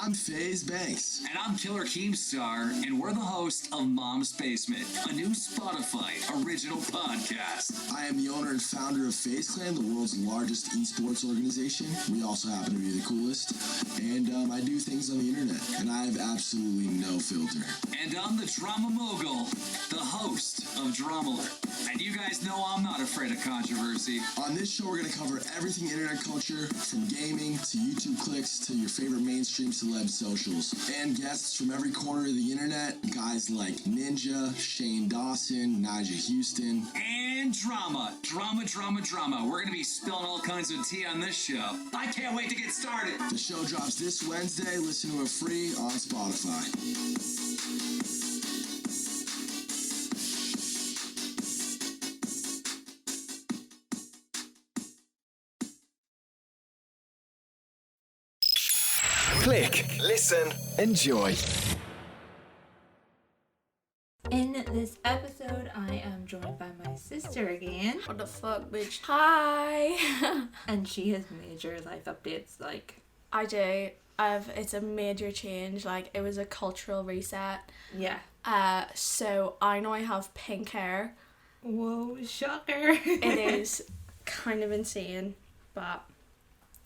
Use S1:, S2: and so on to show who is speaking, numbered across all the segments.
S1: I'm FaZe Banks.
S2: And I'm Killer Keemstar, and we're the host of Mom's Basement, a new Spotify original podcast.
S1: I am the owner and founder of FaZe Clan, the world's largest esports organization. We also happen to be the coolest. And I do things on the internet, and I have absolutely no filter.
S2: And I'm the drama mogul, the host of Dramaler. And you guys know I'm not afraid of controversy.
S1: On this show, we're going to cover everything internet culture, from gaming to YouTube clicks to your favorite mainstream celeb socials. And guests from every corner of the internet, guys like Ninja, Shane Dawson, Nigel Houston.
S2: And drama. We're going to be spilling all kinds of tea on this show. I can't wait to get started.
S1: The show drops this Wednesday. Listen to it free on Spotify.
S3: Click, listen, enjoy.
S4: In this episode, I am joined by my sister again.
S5: What the fuck, bitch? Hi!
S4: And she has major life updates, like...
S5: I do. It's a major change. Like, it was a cultural reset.
S4: Yeah.
S5: So I now have pink hair.
S4: Whoa, shocker.
S5: It is kind of insane, but...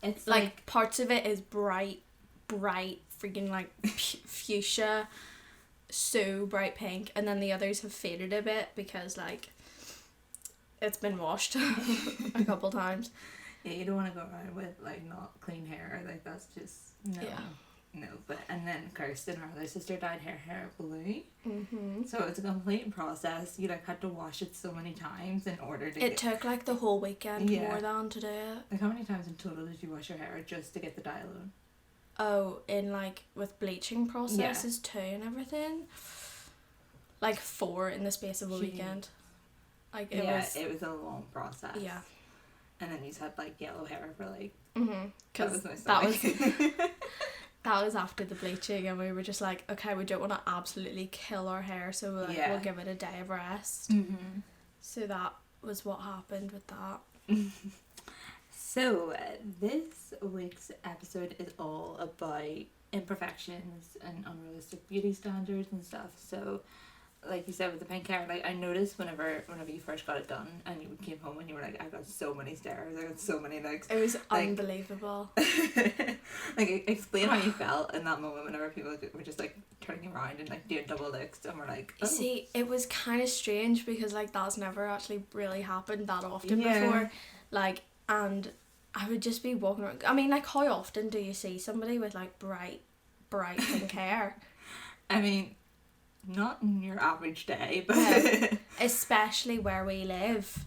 S4: It's
S5: like parts of it is bright, freaking like fuchsia, so bright pink, and then the others have faded a bit because like it's been washed a couple times.
S4: Yeah, you don't want to go around with like not clean hair, like that's just no. But and then Kirsten, our other sister, dyed her hair blue.
S5: Mm-hmm.
S4: So it's a complete process. You like had to wash it so many times in order to.
S5: It took like the whole weekend more than to do it.
S4: Like how many times in total did you wash your hair just to get the dye alone?
S5: Oh, in like with bleaching processes too and everything. Like 4 in the space of a weekend. Like it
S4: was a long process.
S5: Yeah.
S4: And then you had like yellow hair for like.
S5: Because that was after the bleaching, and we were just like, okay, we don't want to absolutely kill our hair, so we'll give it a day of rest.
S4: Mm-hmm.
S5: So that was what happened with that.
S4: So this week's episode is all about imperfections and unrealistic beauty standards and stuff. So like you said with the pink hair, like I noticed whenever you first got it done and you came home and you were like, I got so many stares, I got so many likes.
S5: It was unbelievable.
S4: Like explain how you felt in that moment whenever people were just like turning around and like doing double licks and we're like, oh.
S5: See, it was kind of strange because like that's never actually really happened that often before. Like, and I would just be walking around. I mean, like how often do you see somebody with like bright pink hair?
S4: I mean, not in your average day, but
S5: especially where we live,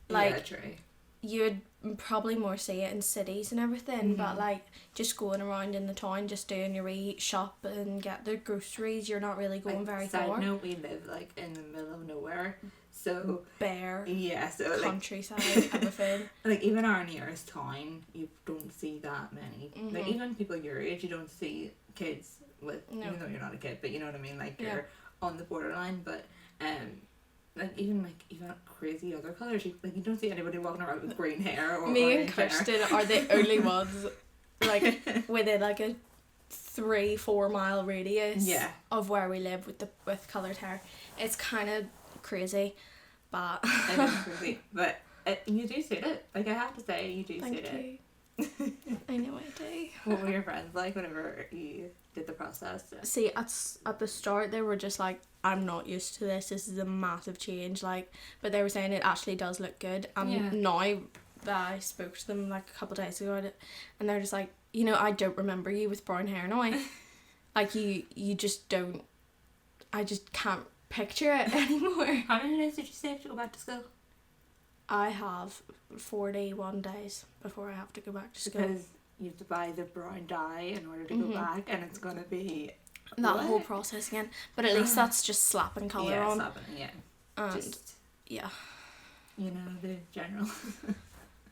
S5: like
S4: yeah, true.
S5: You would probably more see it in cities and everything, but like just going around in the town, just doing your wee shop and get the groceries, you're not really going very far.
S4: Side note, we live like in the middle of nowhere, so
S5: bare,
S4: so
S5: countryside, everything.
S4: Like even our nearest town, you don't see that many. Like even people your age, you don't see kids with, even though you're not a kid, but you know what I mean, like you're on the borderline, but like even crazy other colours, you don't see anybody walking around with green hair or
S5: me and Kirsten are the only ones like within like a 3-4 mile radius of where we live with coloured hair. It's kind of crazy, but
S4: it is crazy, but you do suit it. Like I have to say, you do suit it.
S5: I know I do.
S4: What were your friends like whenever you did the process?
S5: See, at the start they were just like, I'm not used to this is a massive change, like, but they were saying it actually does look good, and now that I spoke to them like a couple of days ago and they're just like, you know, I don't remember you with brown hair now. Like you just don't, I just can't picture it anymore.
S4: How many days did you save to go back to school?
S5: I have 41 days before I have to go back to school.
S4: Because you have to buy the brown dye in order to go back, and it's going to be...
S5: that whole process again. But at least that's just slapping colour on. And
S4: just,
S5: yeah.
S4: You know, the general...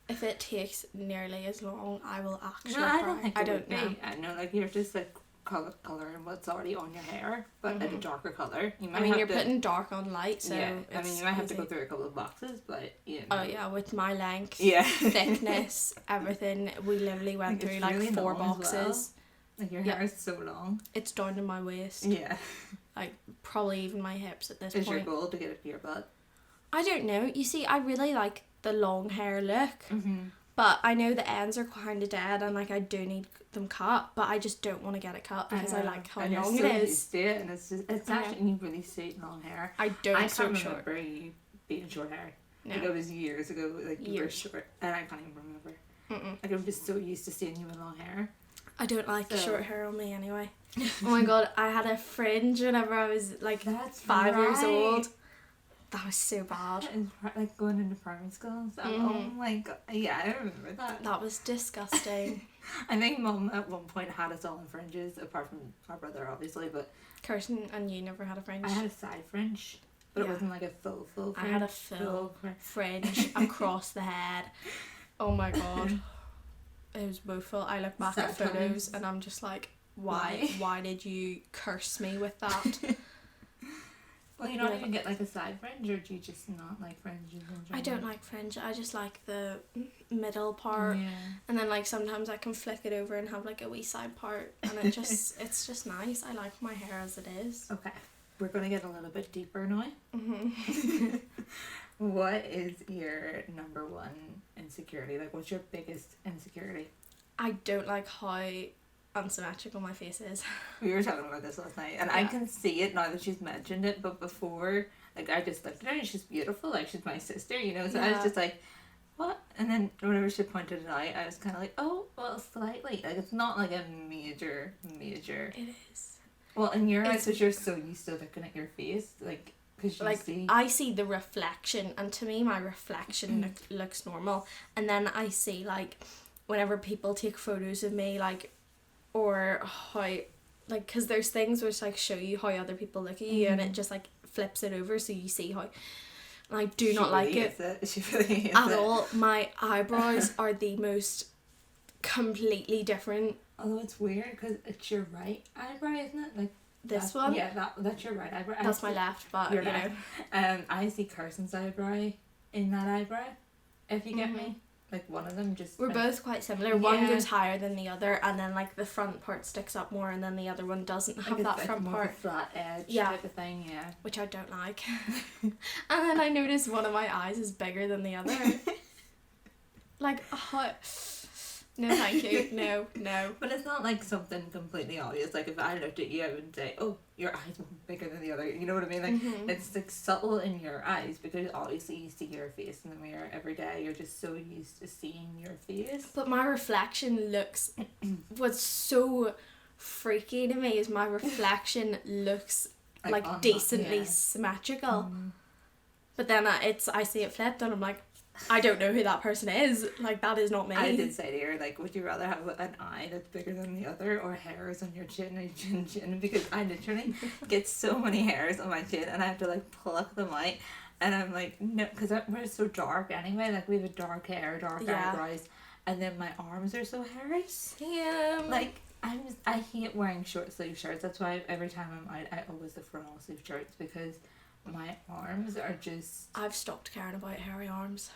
S5: If it takes nearly as long, I will actually
S4: cry. I don't think
S5: I don't know.
S4: I know, like, you're just like colour and what's already on your hair, but in a darker colour.
S5: You're putting dark on light, so
S4: I mean, you might have to go through a couple of boxes, but you know.
S5: Oh yeah, with my length,
S4: yeah,
S5: thickness, everything, we literally went through like really 4 boxes.
S4: Like your hair is so long.
S5: It's down to my waist.
S4: Yeah.
S5: Like probably even my hips at this
S4: Is
S5: point.
S4: your goal to get it to your butt?
S5: I don't know. You see, I really like the long hair look, but I know the ends are kind of dead, and like I do need them cut, but I just don't want to get it cut because I like how
S4: and
S5: long
S4: you're
S5: it
S4: so
S5: is.
S4: used to it, and it's actually really suit long hair.
S5: I don't.
S4: I
S5: so
S4: can't
S5: short.
S4: remember you being short hair.
S5: No.
S4: Like it was years ago. Like you were
S5: Years.
S4: short, and I can't even remember. Like I'm just so used to seeing you with long hair.
S5: I don't like
S4: So-
S5: short hair on me anyway. Oh my god, I had a fringe whenever I was like
S4: That's
S5: 5 years
S4: right.
S5: old. That was so bad.
S4: And like going into primary school. So, oh my god, yeah, I remember that.
S5: That was disgusting.
S4: I think Mum at one point had us all in fringes, apart from our brother, obviously. But
S5: Kirsten and you never had a fringe.
S4: I had a side fringe, but it
S5: Yeah.
S4: wasn't like a full fringe.
S5: I had a full
S4: fringe.
S5: fringe across the head. Oh my god. It was woeful. I look back at
S4: Sad
S5: photos
S4: times.
S5: and I'm just like, why did you curse me with that?
S4: Well, you don't even get like a side fringe, or do you just not like fringes in general?
S5: I don't like fringe. I just like the middle part,
S4: Yeah.
S5: and then like sometimes I can flick it over and have like a wee side part, and it's just nice. I like my hair as it is.
S4: Okay, we're gonna get a little bit deeper now.
S5: Mhm.
S4: What is your number one insecurity? Like, what's your biggest insecurity?
S5: I don't like how unsymmetrical my face is.
S4: We were talking about this last night, and I
S5: Yeah.
S4: can see it now that she's mentioned it. But before, like, I just looked at her and she's beautiful. Like, she's my sister, you know. So I was
S5: Yeah.
S4: just like, what? And then whenever she pointed it out, I was kind of like, oh, well, slightly. Like, it's not like a major.
S5: It is.
S4: Well, in your eyes,
S5: It's-
S4: because you're so used to looking at your face, like, because you
S5: Like
S4: see.
S5: I see the reflection, and to me my reflection looks normal, and then I see like whenever people take photos of me, like, or how, like, because there's things which like show you how other people look at you, and it just like flips it over so you see how, and I do not like it
S4: She really hates
S5: at
S4: it.
S5: all. My eyebrows are the most completely different.
S4: Although it's weird because it's your right eyebrow, isn't it? Like
S5: This
S4: that's-
S5: one,
S4: Yeah, that's your right eyebrow.
S5: that's my left, but
S4: Your
S5: you know.
S4: left. I see Carson's eyebrow in that eyebrow. If you get me, like one of them just.
S5: We're both quite similar. One
S4: Yeah.
S5: goes higher than the other, and then like the front part sticks up more, and then the other one doesn't have
S4: it's
S5: that
S4: like
S5: front
S4: more of a
S5: part,
S4: flat edge
S5: Yeah.
S4: type of thing. Yeah.
S5: which I don't like. And then I notice one of my eyes is bigger than the other. Like, no, thank you. No.
S4: But it's not like something completely obvious. Like if I looked at you, I would say, "Oh, your eyes are bigger than the other." You know what I mean? Like it's like subtle in your eyes because obviously you see your face in the mirror every day. You're just so used to seeing your face.
S5: But my reflection what's so freaky to me is my reflection looks like
S4: on that,
S5: decently
S4: yeah.
S5: symmetrical. But then I see it flipped, and I'm like, I don't know who that person is. Like, that is not me.
S4: I did say to her, like, would you rather have an eye that's bigger than the other or hairs on your chin and chin? Because I literally get so many hairs on my chin and I have to, like, pluck them out. And I'm like, no, because we're so dark anyway. Like, we have a dark hair, dark
S5: Yeah.
S4: eyebrows. And then my arms are so hairy.
S5: Sam.
S4: Like, I hate wearing short sleeve shirts. That's why every time I'm out, I always look for long sleeve shirts because my arms are just...
S5: I've stopped caring about hairy arms.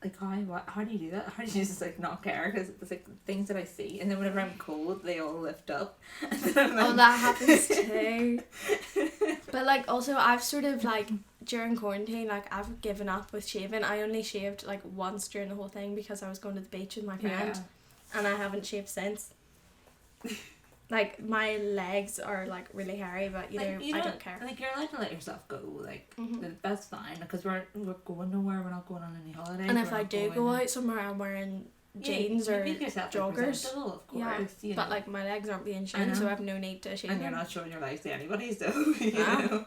S4: Like how do you do that? How do you just like not care? Because it's like things that I see, and then whenever I'm cold, they all lift up. And then I'm like,
S5: Oh, that happens too. But like also I've sort of like during quarantine, like I've given up with shaving. I only shaved like once during the whole thing because I was going to the beach with my friend,
S4: Yeah.
S5: and I haven't shaved since. Like my legs are like really hairy, but you know, I don't care.
S4: Like you're allowed to let yourself go. Like that's fine because we're going nowhere. We're not going on any holidays.
S5: And if
S4: we're
S5: I
S4: not
S5: do
S4: going-
S5: go out somewhere, I'm wearing jeans
S4: you
S5: or
S4: make yourself
S5: joggers.
S4: presentable, of course.
S5: Yeah,
S4: You
S5: but
S4: know.
S5: like my legs aren't being
S4: I
S5: shown, so
S4: know.
S5: I have no need to shave
S4: And you're
S5: them.
S4: not showing your legs to anybody, so you
S5: Ah.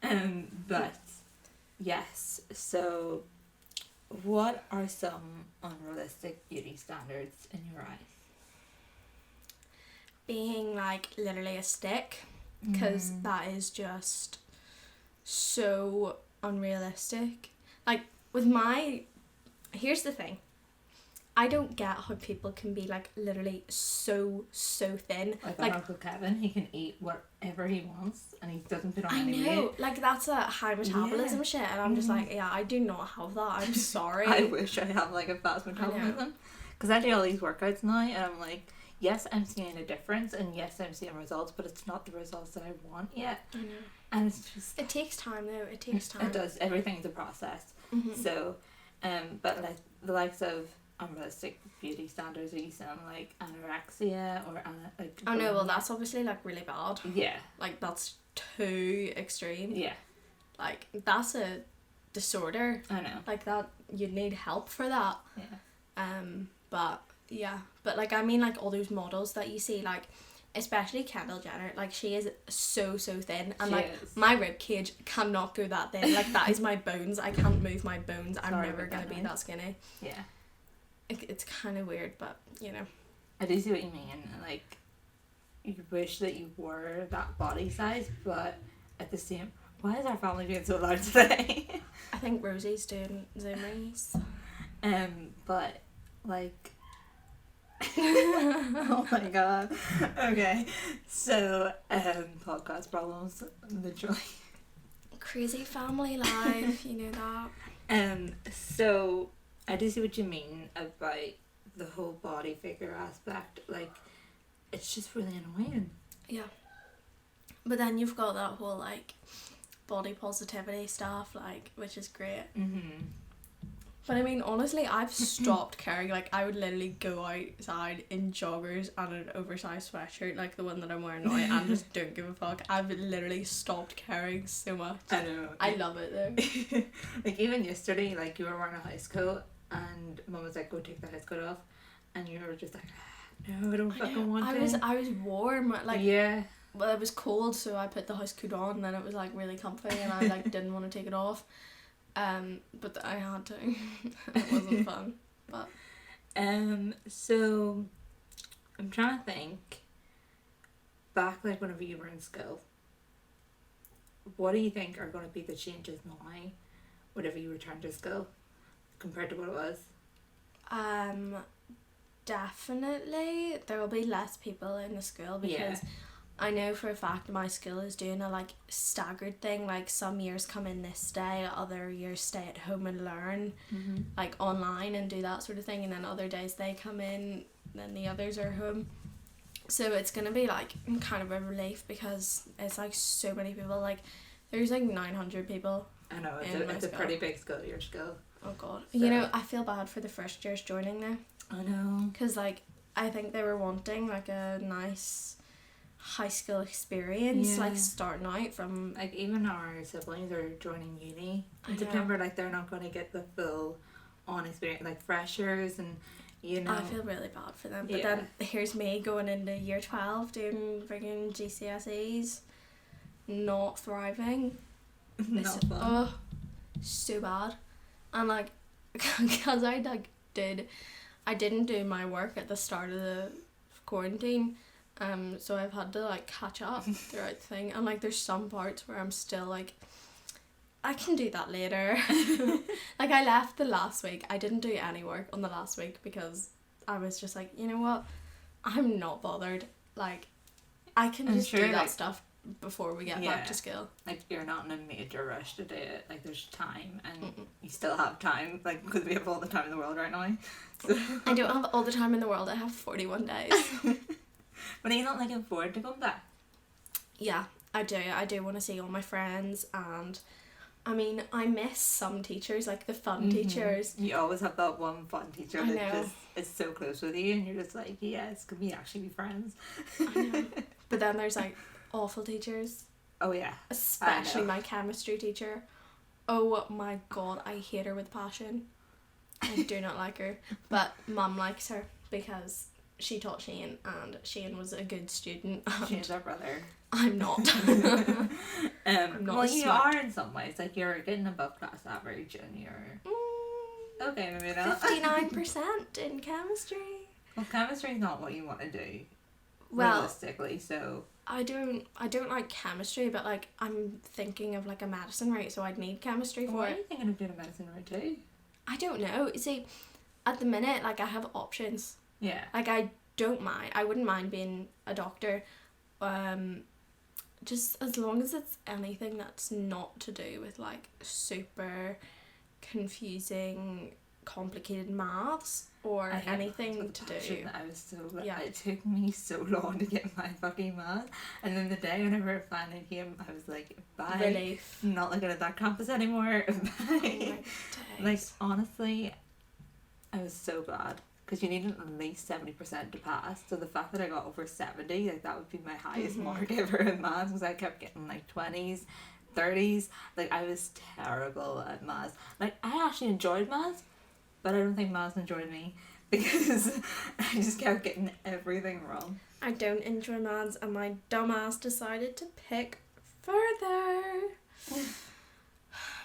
S4: know. But yes. So, what are some unrealistic beauty standards in your eyes?
S5: Being like literally a stick, because that is just so unrealistic. Like with here's the thing, I don't get how people can be like literally so thin.
S4: Like our Uncle Kevin, he can eat whatever he wants and he doesn't put on
S5: I
S4: any
S5: know,
S4: weight.
S5: like that's a high metabolism
S4: Yeah.
S5: shit, and I'm just like, yeah, I do not have that. I'm sorry.
S4: I wish I have like a fast metabolism because I do all these workouts now and I'm like, yes, I'm seeing a difference, and yes, I'm seeing results, but it's not the results that I want yet.
S5: I know.
S4: And it's just...
S5: It takes time, though. It takes time.
S4: It does. Everything's a process. So, but like the likes of unrealistic beauty standards, are you saying like anorexia or like...
S5: Oh no, well that's obviously like really bad.
S4: Yeah.
S5: Like that's too extreme.
S4: Yeah.
S5: Like that's a disorder.
S4: I know.
S5: Like that, you'd need help for that.
S4: Yeah.
S5: But yeah, but like I mean like all those models that you see, like especially Kendall Jenner, like she is so thin, and
S4: She
S5: like
S4: is.
S5: my rib cage cannot go that thin. Like that is my bones. I can't move my bones. I'm
S4: Sorry
S5: never
S4: about
S5: gonna
S4: that,
S5: be
S4: man.
S5: that skinny.
S4: Yeah.
S5: It's kind of weird, but you know.
S4: I do see what you mean. Like, you wish that you were that body size, but at the same... Why is our family being so loud today?
S5: I think Rosie's doing Zoomies.
S4: But, like... oh my god. Okay. So, podcast problems, literally.
S5: Crazy family life, you know that.
S4: So, I do see what you mean about the whole body figure aspect. Like, it's just really annoying.
S5: Yeah. But then you've got that whole like body positivity stuff, like, which is great. But I mean, honestly, I've stopped caring. Like, I would literally go outside in joggers and an oversized sweatshirt, like the one that I'm wearing now, and just don't give a fuck. I've literally stopped caring so much.
S4: I know.
S5: I love it though.
S4: Like, even yesterday, like, you were wearing a house coat, and Mum was like, go take the house coat off, and you were just like, no, I don't fucking want it.
S5: I was warm, like,
S4: yeah.
S5: well, it was cold, so I put the house coat on, and then it was like really comfy, and I like didn't want to take it off. But I had to. It wasn't fun. But
S4: so I'm trying to think back, like whenever you were in school, what do you think are going to be the changes now whenever you return to school compared to what it was?
S5: Definitely there will be less people in the school, because I know for a fact my school is doing a like staggered thing. Like some years come in this day, other years stay at home and learn like online and do that sort of thing, and then other days they come in, then the others are home. So it's gonna be like kind of a relief, because it's like so many people. Like there's like 900 people.
S4: I know, it's a
S5: school.
S4: pretty big school, your school.
S5: Oh god.
S4: So.
S5: You know, I feel bad for the first years joining now,
S4: I know.
S5: because like I think they were wanting like a nice high school experience, like starting out from
S4: like, even our siblings are joining uni
S5: I
S4: in
S5: know.
S4: September. Like, they're not going to get the full on experience, like freshers, and you know.
S5: I feel really bad for them, but then here's me going into year 12 doing friggin' GCSEs, not thriving.
S4: Not fun.
S5: Oh, so bad. And like, because I didn't do my work at the start of the quarantine, so I've had to like catch up throughout the thing, and like there's some parts where I'm still like, I can do that later. Like I left the last week, I didn't do any work on the last week because I was just like, you know what, I'm not bothered, like I can just do that stuff before we get back to school.
S4: Like, you're not in a major rush to do it. Like, there's time, and you still have time, like, because we have all the time in the world right now. So.
S5: I don't have all the time in the world, I have 41 days.
S4: But are you not looking forward to going back?
S5: Yeah, I do want to see all my friends, and I mean, I miss some teachers, like the fun teachers.
S4: You always have that one fun teacher
S5: I
S4: that
S5: know.
S4: just is so close with you, and you're just like, yes, can we actually be friends?
S5: I know. But then there's like awful teachers,
S4: Oh yeah,
S5: especially my chemistry teacher. Oh my god, I hate her with passion. I do not like her, but Mum likes her because she taught Shane, and Shane was a good student.
S4: Shane's our brother.
S5: I'm not. I'm not
S4: well, you
S5: smart.
S4: are in some ways. Like, you're getting above class average, and you're okay. Maybe not.
S5: 59% in chemistry.
S4: Well, chemistry is not what you want to do.
S5: Well,
S4: realistically, so
S5: I don't like chemistry, but like I'm thinking of like a medicine route, so I'd need chemistry for
S4: why are
S5: it.
S4: you thinking of doing a medicine route too?
S5: I don't know. You see, at the minute, like I have options.
S4: Yeah.
S5: Like I don't mind. I wouldn't mind being a doctor, just as long as it's anything that's not to do with like super confusing complicated maths or anything to do.
S4: I was so glad. It took me so long to get my fucking maths, and then the day whenever it finally came, I was like, bye.
S5: Relief.
S4: I'm not looking at that campus anymore. Bye. Like, honestly, I was so glad. Because you needed at least 70% to pass. So the fact that I got over 70, like, that would be my highest mark ever in maths, because I kept getting like 20s, 30s. Like, I was terrible at maths. Like, I actually enjoyed maths, but I don't think maths enjoyed me, because I just kept getting everything wrong.
S5: I don't enjoy maths, and my dumbass decided to pick further.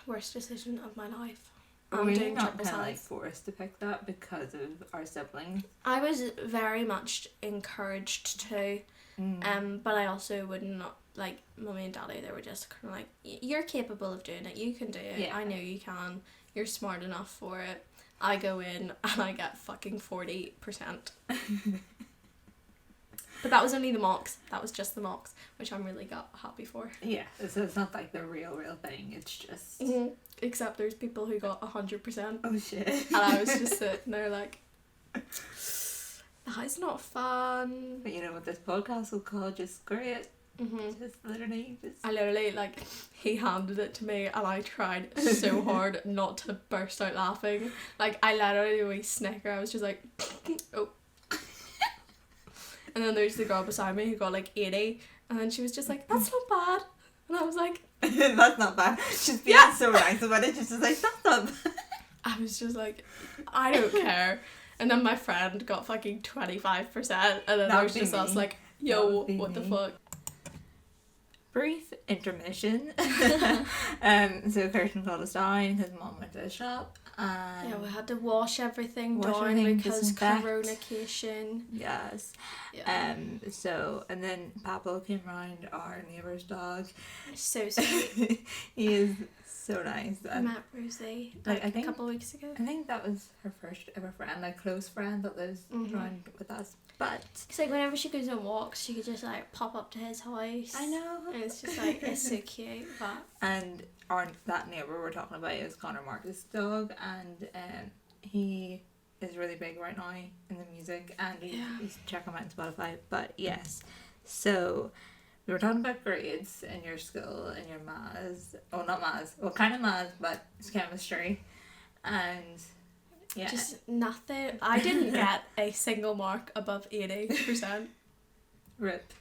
S5: Worst decision of my life.
S4: Were you not kind of like forced to pick that because of our siblings?
S5: I was very much encouraged to, but I also would not, like, mummy and daddy, they were just kind of like, you're capable of doing it, you can do it,
S4: Yeah.
S5: I know you can, you're smart enough for it. I go in and I get fucking 40%. But that was only the mocks. That was just the mocks, which I'm really happy for.
S4: Yeah, so it's not like the real thing, it's just...
S5: Except there's people who got 100%.
S4: Oh shit.
S5: And I was just sitting there like, that's not fun.
S4: But you know what this podcast will call? Just great. Just literally just...
S5: I literally, like, he handed it to me and I tried so hard not to burst out laughing. Like, I literally wee snicker. I was just like, oh. And then there's the girl beside me who got like 80, and then she was just like, that's not bad. And I was like,
S4: that's not bad. She's being so nice about it. She's just like, that's not bad.
S5: I was just like, I don't care. And then my friend got fucking 25%, and then there was just us like, yo, what the fuck.
S4: Brief intermission. So Kirsten called us down because Mom went to the shop.
S5: Yeah, we had to wash everything down because coronacation.
S4: Yes.
S5: Yeah.
S4: So, and then Pablo came round, our neighbour's dog.
S5: So sweet.
S4: He is so nice.
S5: I met Rosie like, I think, a couple of weeks ago.
S4: I think that was her first ever friend, like close friend that lives around with us. But
S5: it's like whenever she goes on walks, she could just like pop up to his house.
S4: I know.
S5: And it's just like, it's so cute. But
S4: and that neighbour we're talking about is Connor Marcus' dog, and he is really big right now in the music, and he's check him out on Spotify. But yes, so we were talking about grades in your school, in your maths. Well, not maths. Well, kind of maths, but it's chemistry, and yeah,
S5: just nothing. I didn't get a single mark above 80%.
S4: Rip.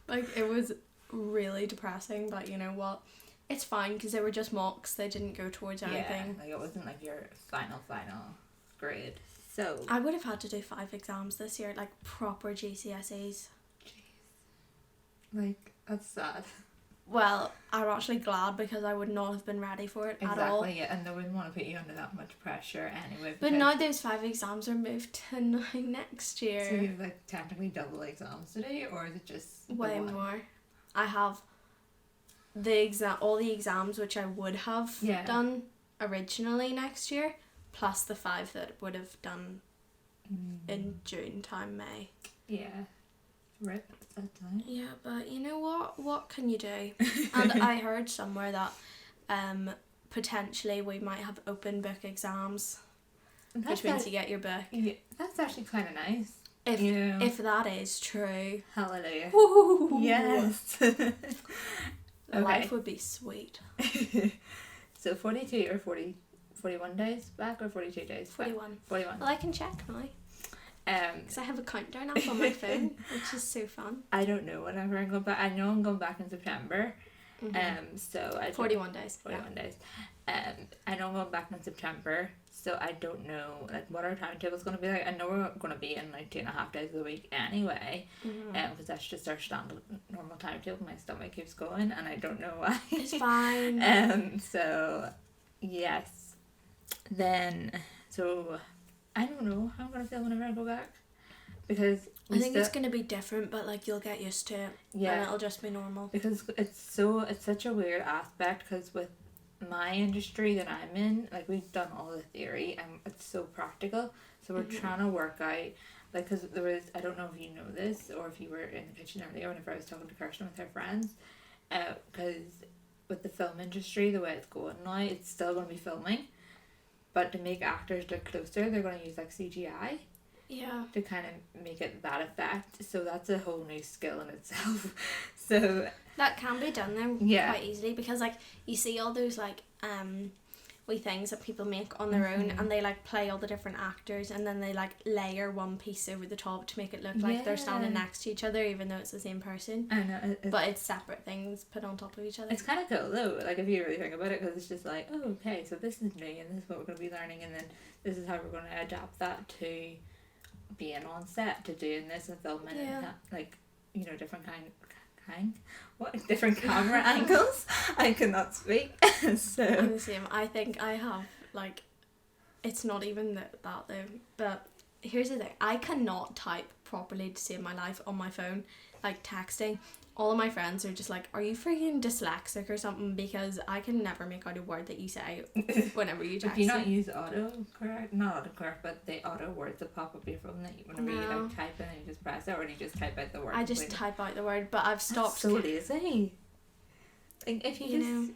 S5: Like, it was really depressing, but you know what, it's fine because they were just mocks. They didn't go towards anything.
S4: Like, it wasn't like your final grade. So
S5: I would have had to do 5 exams this year, like proper GCSEs.
S4: Like, that's sad.
S5: Well, I'm actually glad because I would not have been ready for it at all.
S4: Exactly, yeah, and they wouldn't want to put you under that much pressure anyway.
S5: But now those 5 exams are moved to now next year.
S4: So you have like technically double exams today, or is it just
S5: way
S4: one?
S5: more? I have all the exams which I would have done originally next year, plus the 5 that would have done in June time, May.
S4: Yeah. Rip that time.
S5: Yeah, but you know what? What can you do? And I heard somewhere that potentially we might have open book exams, which means you get your book.
S4: Yeah, that's actually kind of nice.
S5: If that is true.
S4: Hallelujah.
S5: Woo!
S4: Yes.
S5: Life would be sweet.
S4: So 42 or 41 days back, or 42 days?
S5: 41.
S4: 41.
S5: Well, I can check now. Because I have a countdown up on my phone, which is so fun.
S4: I don't know whenever I'm going back. I know I'm going back in September. So I
S5: 41 days.
S4: 41 days. I know I'm going back in September, so I don't know like what our timetable's going to be like. I know we're going to be in like 2.5 days of the week anyway, because that's just our standard normal timetable. My stomach keeps going, and I don't know why.
S5: It's fine.
S4: So yes, then so I don't know how I'm going to feel whenever I go back, because
S5: I think it's going to be different, but like you'll get used to it. Yeah, and it'll just be normal.
S4: Because it's such a weird aspect, because with my industry that I'm in, like we've done all the theory and it's so practical, so we're trying to work out, like, because there was, I don't know if you know this or if you were in the kitchen earlier whenever I was talking to Kirsten with her friends, because with the film industry, the way it's going now, it's still going to be filming, but to make actors look closer, they're going to use like CGI.
S5: Yeah.
S4: To kind of make it that effect. So that's a whole new skill in itself. So
S5: that can be done though quite easily, because like you see all those like wee things that people make on their own, and they like play all the different actors, and then they like layer one piece over the top to make it look like they're standing next to each other, even though it's the same person.
S4: I know,
S5: but it's separate things put on top of each other.
S4: It's kind of cool though, like if you really think about it, because it's just like, oh, okay, so this is new and this is what we're going to be learning, and then this is how we're going to adapt that to being on set, to doing this and filming and like, you know, different different camera angles. I cannot speak. So
S5: I'm the same. I think I have like, it's not even that though, but here's the thing, I cannot type properly to save my life on my phone, like texting. All of my friends are just like, are you freaking dyslexic or something, because I can never make out a word that you say whenever you text.
S4: Do you not use autocorrect? Not autocorrect, but the auto words that pop up your phone that whenever you like type in and you just press it, or do you just type out the word?
S5: I just type out the word, but I've stopped.
S4: That's so lazy. Like if you know,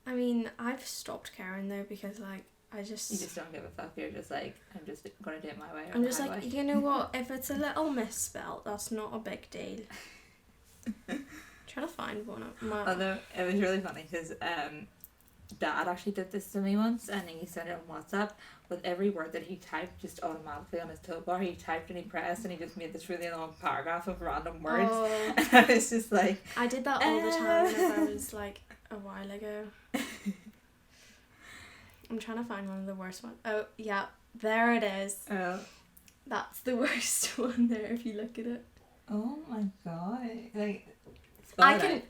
S5: I mean, I've stopped caring though, because like you
S4: just don't give a fuck. You're just like, I'm just gonna do it my way.
S5: I'm just like, you know what? If it's a little misspelt, that's not a big deal. Trying to find one of my.
S4: Although it was really funny because Dad actually did this to me once, and he sent it on WhatsApp with every word that he typed just automatically on his toolbar. He typed and he pressed, and he just made this really long paragraph of random words.
S5: Oh.
S4: And I was just like,
S5: I did that all the time whenever I was like a while ago. I'm trying to find one of the worst ones. Oh yeah, there it is.
S4: Oh,
S5: that's the worst one there if you look at it.
S4: Oh my god! Like,
S5: I can.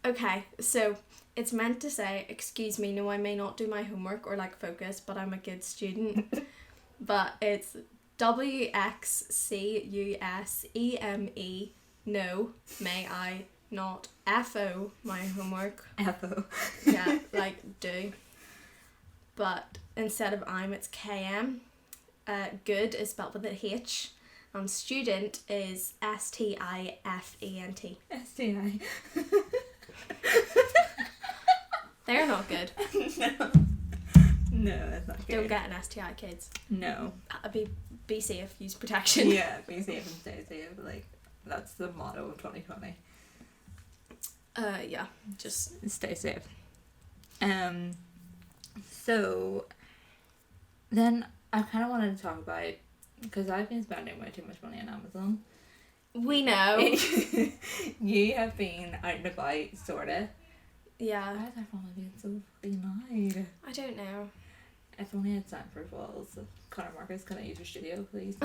S5: Okay, so it's meant to say, "Excuse me, no, I may not do my homework or like focus, but I'm a good student." But it's WXCUSEME. No, may I not FO my homework?
S4: FO.
S5: Yeah, like do. But instead of I'm, it's KM. Good is spelled with a H. Student is STIFENT.
S4: STI.
S5: They're not good.
S4: No, that's not good.
S5: Don't get an STI, kids.
S4: No.
S5: Be safe. Use protection.
S4: Yeah, be safe and stay safe. Like, that's the motto of 2020.
S5: Yeah. Just
S4: stay safe. So then I kind of wanted to talk about, because I've been spending way too much money on Amazon.
S5: We know.
S4: You have been out and about, sorta.
S5: Yeah.
S4: Why is everyone being so fucking loud?
S5: I don't know.
S4: If only I had soundproof walls. Conor Marcus, can I use your studio, please?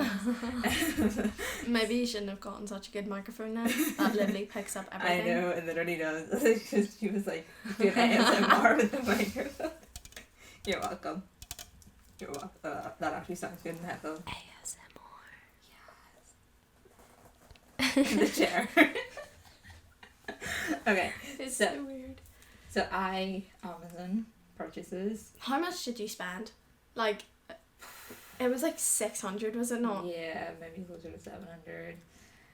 S5: Maybe you shouldn't have gotten such a good microphone now. That literally picks up everything.
S4: I know, it literally does. Because she was like doing ASMR with the microphone. You're welcome. You're welcome. That actually sounds good in the headphones.
S5: ASMR.
S4: Yes. In the chair. Okay.
S5: It's so weird.
S4: So Amazon purchases.
S5: How much did you spend? Like, it was like 600, was it not?
S4: Yeah, maybe closer to 700.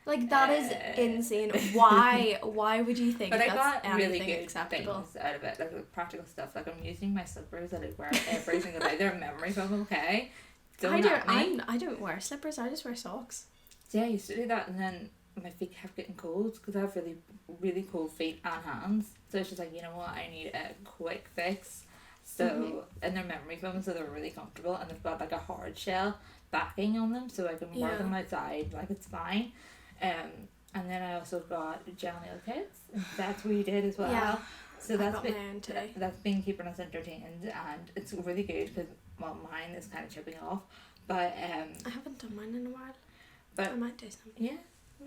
S5: Like, that is insane. Why would you think
S4: but
S5: that's
S4: I got really
S5: anything
S4: good
S5: acceptable?
S4: things out of it, like practical stuff. Like, I'm using my slippers that I wear every single day. They're memory foam, okay?
S5: I don't wear slippers. I just wear socks.
S4: So yeah, I used to do that, and then my feet kept getting cold because I have really, really cold feet and hands. So it's just like, you know what, I need a quick fix. So, and they're memory foam, so they're really comfortable, and they've got like a hard shell backing on them, so I can wear them outside, like it's fine. And then I also got gel nail kits. That's what you did as well.
S5: Yeah.
S4: So that's been keeping us entertained, and it's really good because mine is kind of chipping off, but
S5: I haven't done mine in a while.
S4: But
S5: I might do something.
S4: Yeah,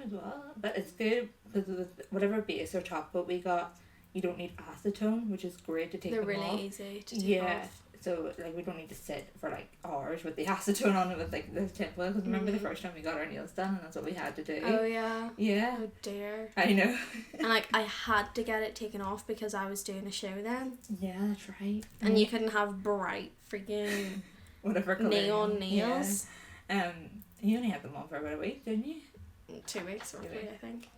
S4: as well. But it's good because with whatever base or top coat we got, you don't need acetone, which is great to take them off.
S5: They're really easy to take off.
S4: So like we don't need to sit for like hours with the acetone on it with like the tip oil. Because remember the first time we got our nails done, and that's what we had to do.
S5: Oh yeah.
S4: Yeah.
S5: Oh dear.
S4: I know.
S5: And like I had to get it taken off because I was doing a show then.
S4: Yeah, that's right.
S5: And you couldn't have bright freaking
S4: whatever color
S5: neon nails.
S4: Yeah. You only had them on for about a week, didn't you?
S5: 2 weeks roughly,
S4: 2 weeks.
S5: I think.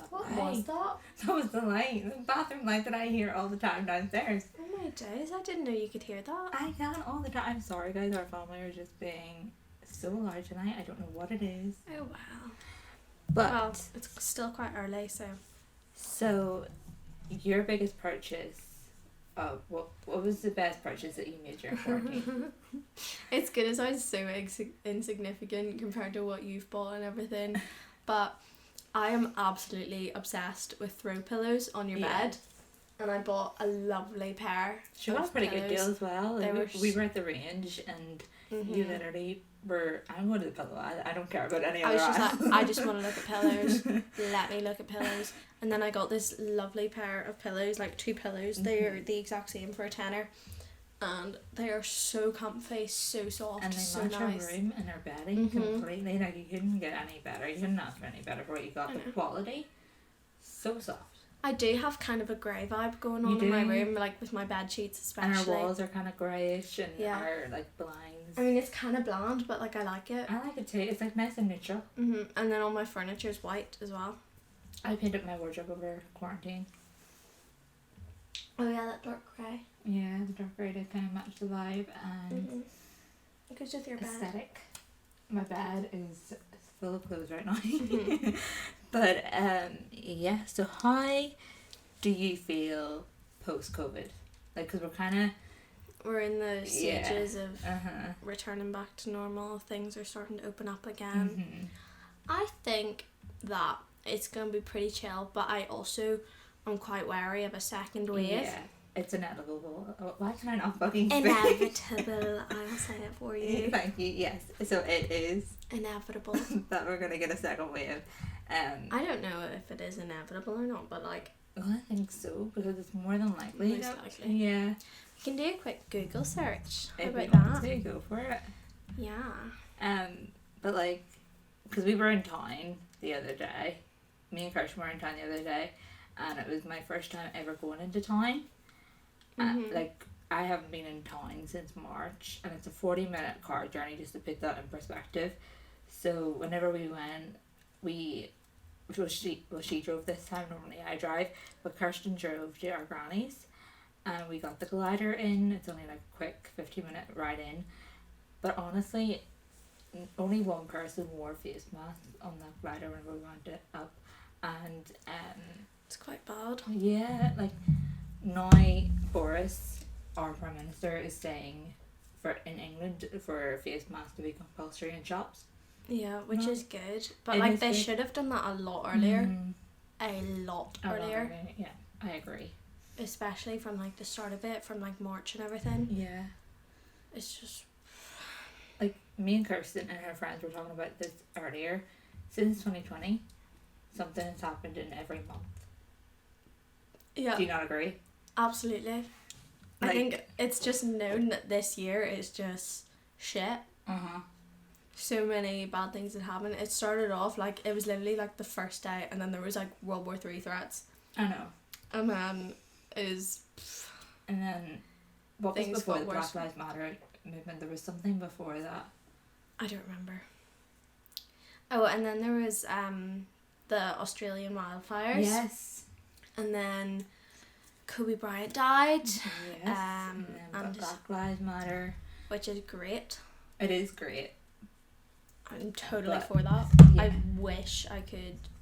S4: What
S5: Was that?
S4: That was the light, the bathroom light that I hear all the time downstairs.
S5: Oh my days, I didn't know you could hear that.
S4: I can all the time. I'm sorry, guys. Our family are just being so loud tonight. I don't know what it is.
S5: Oh wow.
S4: But
S5: Well, it's still quite early, so.
S4: so, your biggest purchase. What was the best purchase that you made during quarantine?
S5: It's gonna sound so insignificant compared to what you've bought and everything, but I am absolutely obsessed with throw pillows on your
S4: Yeah.
S5: bed, and I bought a lovely pair.
S4: She got a pretty good deal as well.
S5: They
S4: Like,
S5: were
S4: we were at the range and you literally were. I'm going to the pillow aisle. I don't care about any
S5: I
S4: other
S5: was just
S4: aisle.
S5: like, I just want to look at pillows. Let me look at pillows. And then I got this lovely pair of pillows, like 2 pillows. They're the exact same for a tenner. And they are so comfy, so soft,
S4: And they
S5: so
S4: match
S5: nice.
S4: our room and our bedding completely. Like, you couldn't get any better. You couldn't ask for any better for what you got.
S5: I
S4: The
S5: know.
S4: quality, so soft.
S5: I do have kind of a grey vibe going
S4: You
S5: on in my
S4: do?
S5: room, like with my bed sheets especially.
S4: And our walls are kind of greyish and
S5: Yeah.
S4: our like blinds.
S5: I mean, it's kind of bland, but like I like it.
S4: I like it too. It's like nice and neutral.
S5: And then all my furniture is white as well.
S4: I painted my wardrobe over quarantine.
S5: Oh yeah, that dark grey.
S4: Yeah, the dark grey did kind of match the vibe and
S5: It goes with your bed.
S4: aesthetic. My bed is full of clothes right now. But yeah. So how do you feel post COVID? Like, cause we're kind of
S5: We're in the stages of
S4: uh-huh.
S5: returning back to normal. Things are starting to open up again.
S4: Mm-hmm.
S5: I think that it's going to be pretty chill, but I also am quite wary of a second wave.
S4: Yeah, it's inevitable. Why can I not fucking say?
S5: Inevitable. I'll say it for you.
S4: Thank you. Yes. So it is
S5: Inevitable.
S4: that we're gonna get a second wave.
S5: I don't know if it is inevitable or not, but like,
S4: Well, I think so because it's more than likely.
S5: Most likely.
S4: Yeah.
S5: you can do a quick Google search. How
S4: If we
S5: about
S4: want
S5: that?
S4: to go for it.
S5: Yeah.
S4: But like, because we were in town the other day, me and Kirsten were in town the other day, and it was my first time ever going into town. Like, I haven't been in town since March, and it's a 40-minute car journey, just to put that in perspective. So whenever we went, she drove this time. Normally I drive, but Kirsten drove to our granny's, and we got the glider in. It's only like a quick 15-minute ride in, but honestly, only one person wore face masks on that glider whenever we went up, and
S5: It's quite bad.
S4: yeah, like now Boris, our Prime Minister, is saying in England for face masks to be compulsory in shops.
S5: Yeah, which is good. But
S4: It
S5: like
S4: is
S5: they
S4: good.
S5: should have done that a lot earlier. A lot earlier.
S4: Yeah, I agree.
S5: Especially from like the start of it, from like March and everything.
S4: Yeah.
S5: It's just
S4: Like, me and Kirsten and her friends were talking about this earlier. Since 2020, something has happened in every month.
S5: yeah,
S4: Do you not agree?
S5: absolutely. I
S4: Like-
S5: think it's just known that this year is just shit. So many bad things had happened. It started off like it was literally like the first day, and then there was like World War III threats,
S4: I know.
S5: and then
S4: And then, what was
S5: Things
S4: before
S5: got
S4: the
S5: worse.
S4: Black Lives Matter movement? There was something before that.
S5: I don't remember. Oh, and then there was the Australian wildfires.
S4: Yes.
S5: And then Kobe Bryant died,
S4: Yes.
S5: and
S4: and Black Lives Matter.
S5: which is great.
S4: It is great.
S5: I'm totally
S4: But-
S5: for that.
S4: yeah.
S5: I wish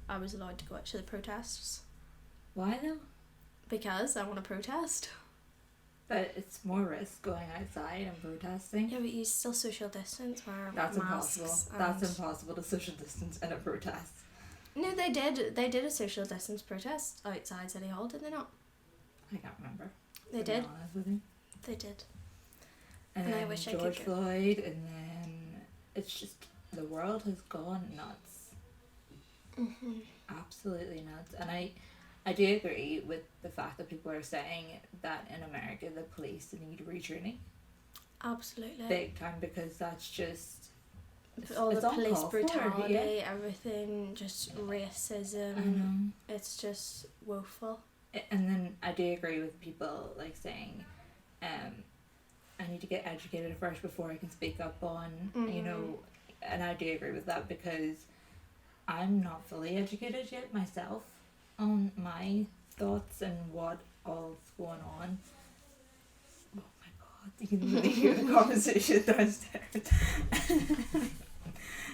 S5: I was allowed to go out to the protests
S4: Why though?
S5: because I want to protest.
S4: But it's more risk going outside and protesting.
S5: Yeah, but you still social distance, wear
S4: That's
S5: masks.
S4: impossible.
S5: and-
S4: That's impossible to social distance in a protest.
S5: No, they did. They did a social distance protest outside City Hall, did they not?
S4: I can't remember.
S5: They
S4: to be
S5: did.
S4: honest with you.
S5: They did.
S4: And
S5: And I
S4: then
S5: wish I could
S4: George
S5: go.
S4: Floyd, and then it's just the world has gone nuts. Absolutely nuts. And I do agree with the fact that people are saying that in America the police need retraining
S5: Absolutely.
S4: big time, because that's just
S5: All
S4: it's
S5: the police
S4: uncalled for,
S5: brutality,
S4: yeah.
S5: everything, just racism.
S4: I know.
S5: It's just woeful.
S4: And then I do agree with people like saying, I need to get educated first before I can speak up on, you know, and I do agree with that, because I'm not fully educated yet myself on my thoughts and what all's going on. Oh my god, you can really hear the conversation downstairs.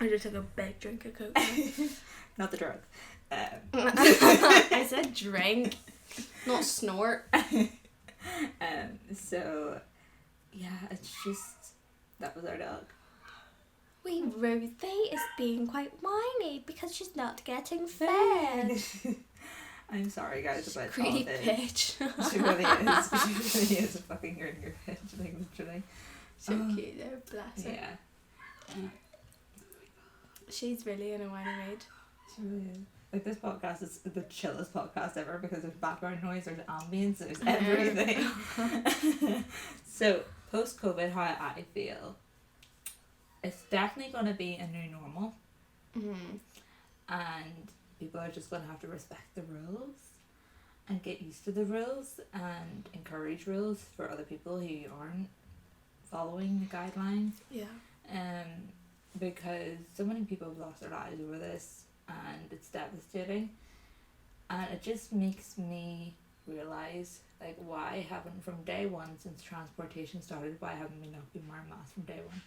S5: I just took a big drink of Coke.
S4: Not the drug.
S5: I said drink, not snort.
S4: So, yeah, it's just, that was our dog.
S5: Wee Rosie is being quite whiny because she's not getting fed.
S4: I'm sorry guys about all
S5: Greedy
S4: this.
S5: bitch.
S4: She really is. She really is a fucking girl, bitch, like literally.
S5: So cute though, bless her.
S4: Yeah.
S5: She's really in a whiny mood.
S4: She really is. Like, this podcast is the chillest podcast ever because there's background noise, there's ambience, there's everything. So, post-COVID, how I feel, it's definitely going to be a new normal.
S5: Mm-hmm.
S4: And people are just going to have to respect the rules and get used to the rules and encourage rules for other people who aren't following the guidelines.
S5: Yeah.
S4: Because so many people have lost their lives over this and it's devastating. And it just makes me realise, like, why haven't, from day one since transportation started, why haven't we not been wearing masks from day one?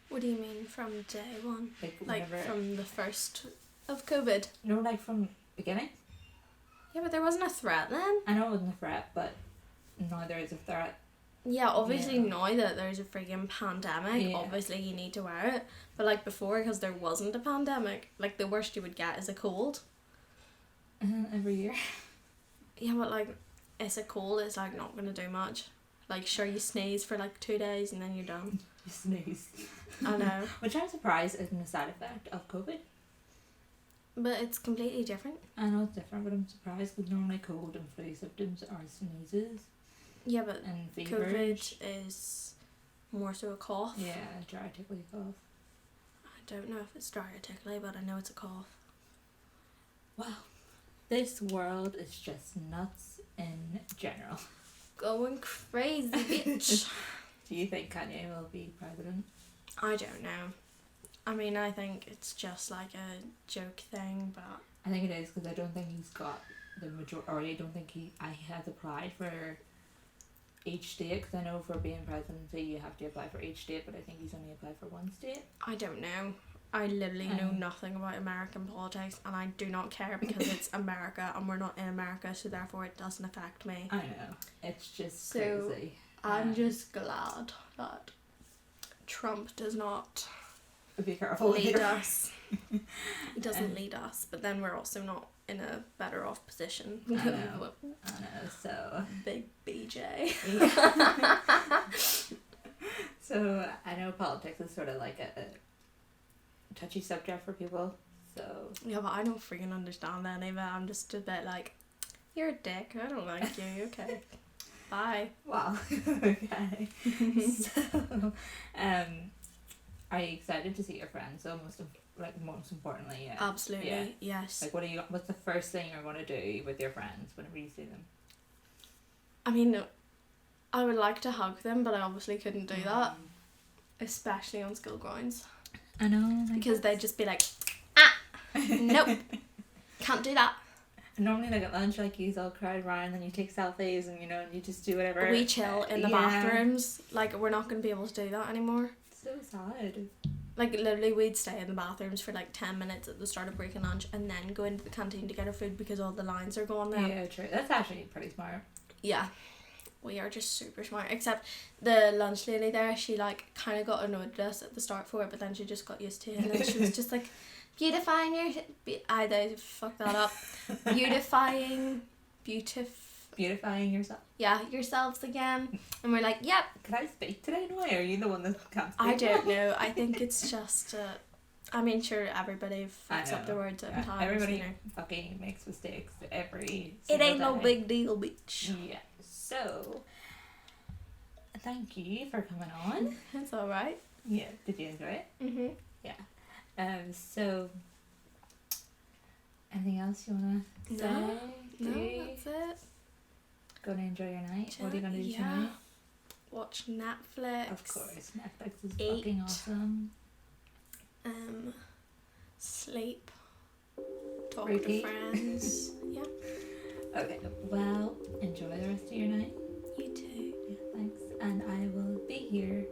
S5: What do you mean from day one?
S4: Like
S5: Like from the first of COVID?
S4: No, like from beginning?
S5: Yeah, but there wasn't a threat then.
S4: I know it wasn't a threat, but now there is a threat.
S5: Yeah, obviously
S4: Yeah.
S5: now that there's a freaking pandemic,
S4: Yeah.
S5: obviously you need to wear it. But like before, because there wasn't a pandemic, like the worst you would get is a cold.
S4: Every year.
S5: Yeah, but like it's a cold, it's like not gonna do much. Like sure you sneeze for like 2 days and then you're done.
S4: You sneeze.
S5: I know.
S4: Which I'm surprised isn't a side effect of COVID.
S5: But it's completely different.
S4: I know it's different, but I'm surprised because normally cold and flu symptoms are sneezes
S5: Yeah, but
S4: and fevers.
S5: COVID is more so a cough.
S4: Yeah, dry tickly cough.
S5: I don't know if it's dry or tickly, but I know it's a cough.
S4: Wow. This world is just nuts in general.
S5: Going crazy, bitch.
S4: Do you think Kanye will be president?
S5: I don't know. I mean, I think it's just like a joke thing, but
S4: I think it is because I don't think he's got the majority, or I don't think I has applied for each state, because I know for being presidency you have to apply for each state, but I think he's only applied for one state.
S5: I don't know. I literally know nothing about American politics, and I do not care because it's America and we're not in America, so therefore it doesn't affect me.
S4: I know. It's just
S5: So,
S4: crazy.
S5: I'm just glad that Trump does not
S4: Be careful with
S5: lead
S4: your
S5: us. He doesn't lead us, but then we're also not in a better off position.
S4: I know. So
S5: Big BJ.
S4: So I know politics is sort of like a touchy subject for people. So
S5: Yeah, but I don't freaking understand any of it. I'm just a bit like, you're a dick. I don't like you. Okay. Bye.
S4: wow. Okay. So are you excited to see your friends? So most importantly, yeah.
S5: Absolutely.
S4: Yeah.
S5: Yes.
S4: Like what's the first thing you're gonna do with your friends whenever you see them?
S5: I mean, I would like to hug them, but I obviously couldn't do that, especially on school grounds,
S4: I know.
S5: because they'd just be like, nope, can't do that.
S4: Normally, like at lunch, like you all crowd around and you take selfies and and you just do whatever.
S5: We chill in the
S4: Yeah.
S5: bathrooms. Like, we're not going to be able to do that anymore.
S4: So sad.
S5: Like, literally, we'd stay in the bathrooms for like 10 minutes at the start of break and lunch, and then go into the canteen to get our food because all the lines are gone then.
S4: Yeah, true. That's actually pretty smart.
S5: Yeah. We are just super smart. Except the lunch lady there, she like kind of got annoyed at us at the start for it, but then she just got used to it, and then she was just like, beautifying your... I fucked that up. Beautifying
S4: Beautifying yourself.
S5: Yeah, yourselves again. And we're like, yep.
S4: Can I speak today now? Or are you the one that can't speak?
S5: I don't know. I think it's just... I mean, sure, everybody fucks up their words at times.
S4: Everybody
S5: you know.
S4: fucking makes mistakes every
S5: It
S4: single
S5: ain't no
S4: day.
S5: big deal, bitch.
S4: Yeah. So, thank you for coming on.
S5: It's alright.
S4: Yeah. Did you enjoy it?
S5: Mm-hmm.
S4: Yeah. So, anything else you wanna say?
S5: No,
S4: Do you?
S5: that's it.
S4: Gonna enjoy your night. What are you gonna do
S5: Yeah.
S4: tonight?
S5: Watch Netflix.
S4: Of course, Netflix is
S5: Eat.
S4: fucking awesome.
S5: Sleep. talk
S4: Repeat.
S5: to friends. Yeah.
S4: Okay, well, enjoy the rest of your night.
S5: You too.
S4: Yeah, thanks. And I will be here